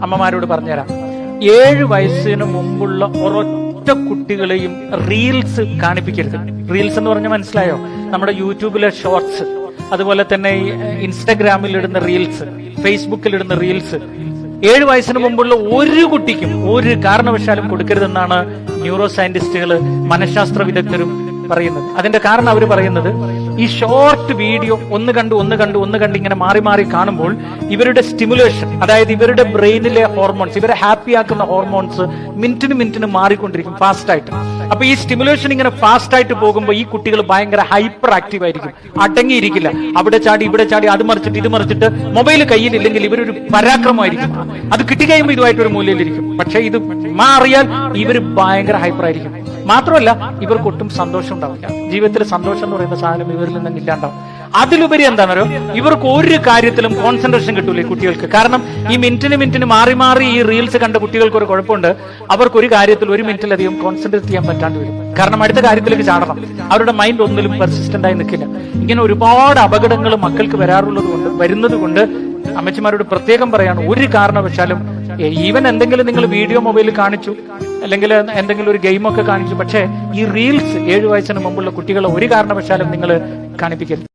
അമ്മമാരോട് പറഞ്ഞുതരാം. 7 വയസ്സിന് മുമ്പുള്ള ഒരൊറ്റ കുട്ടികളെയും റീൽസ് കാണിപ്പിക്കരുത്. റീൽസ് എന്ന് പറഞ്ഞാൽ മനസ്സിലായോ? നമ്മുടെ യൂട്യൂബിലെ ഷോർട്സ്, അതുപോലെ തന്നെ ഇൻസ്റ്റഗ്രാമിൽ ഇടുന്ന റീൽസ്, ഫേസ്ബുക്കിൽ ഇടുന്ന റീൽസ് 7 വയസ്സിന് മുമ്പുള്ള ഒരു കുട്ടിക്കും ഒരു കാരണവശാലും കൊടുക്കരുതെന്നാണ് ന്യൂറോ സയന്റിസ്റ്റുകൾ, മനഃശാസ്ത്ര വിദഗ്ധരും പറയുന്നത്. അതിന്റെ കാരണം അവർ പറയുന്നത്, ഈ ഷോർട്ട് വീഡിയോ ഒന്ന് കണ്ട് ഇങ്ങനെ മാറി മാറി കാണുമ്പോൾ ഇവരുടെ സ്റ്റിമുലേഷൻ, അതായത് ഇവരുടെ ബ്രെയിനിലെ ഹോർമോൺസ്, ഇവരെ ഹാപ്പി ആക്കുന്ന ഹോർമോൺസ് മിനിറ്റിന് മാറിക്കൊണ്ടിരിക്കും ഫാസ്റ്റ് ആയിട്ട്. അപ്പൊ ഈ സ്റ്റിമുലേഷൻ ഇങ്ങനെ ഫാസ്റ്റ് ആയിട്ട് പോകുമ്പോൾ ഈ കുട്ടികൾ ഭയങ്കര ഹൈപ്പർ ആക്റ്റീവ് ആയിരിക്കും, അടങ്ങിയിരിക്കില്ല. അവിടെ ചാടി ഇവിടെ ചാടി, അത് മറിച്ചിട്ട് ഇത് മറിച്ചിട്ട്. മൊബൈൽ കയ്യിലില്ലെങ്കിൽ ഇവരൊരു പരാക്രമമായിരിക്കും. അത് കിട്ടിക്കഴിയുമ്പോൾ ഇതുമായിട്ട് ഒരു മൂലയിലിരിക്കും. പക്ഷെ ഇത് മാറിയാൽ ഇവർ ഭയങ്കര ഹൈപ്പർ ആയിരിക്കും. മാത്രമല്ല ഇവർക്ക് ഒട്ടും സന്തോഷം ഉണ്ടാവില്ല. ജീവിതത്തിൽ സന്തോഷം എന്ന് പറയുന്ന സാധനം ഇവരിൽ നിന്ന് ഇല്ലാണ്ടാവും. അതിലുപരി എന്താണെന്നോ, ഇവർക്ക് ഒരു കാര്യത്തിലും കോൺസെൻട്രേഷൻ കിട്ടൂല ഈ കുട്ടികൾക്ക്. കാരണം ഈ മിനിറ്റിന് മാറി മാറി ഈ റീൽസ് കണ്ട കുട്ടികൾക്ക് ഒരു കുഴപ്പമുണ്ട്, അവർക്ക് ഒരു കാര്യത്തിൽ 1 മിനിറ്റിലധികം കോൺസെൻട്രേറ്റ് ചെയ്യാൻ പറ്റാണ്ട് വരും. കാരണം അടുത്ത കാര്യത്തിലേക്ക് ചാടണം. അവരുടെ മൈൻഡ് ഒന്നിലും പെർസിസ്റ്റന്റ് ആയി നിൽക്കില്ല. ഇങ്ങനെ ഒരുപാട് അപകടങ്ങൾ മക്കൾക്ക് വരുന്നത് കൊണ്ട് അമ്മച്ചിമാരോട് പ്രത്യേകം പറയാണ്, ഒരു കാരണവശാലും ഈവൻ എന്തെങ്കിലും നിങ്ങൾ വീഡിയോ മൊബൈലിൽ കാണിച്ചു, അല്ലെങ്കിൽ എന്തെങ്കിലും ഒരു ഗെയിമൊക്കെ കാണിച്ചു, പക്ഷേ ഈ റീൽസ് 7 വയസ്സിന് മുമ്പുള്ള കുട്ടികളെ ഒരു കാരണവശാലും നിങ്ങൾ കാണിപ്പിക്കരുത്.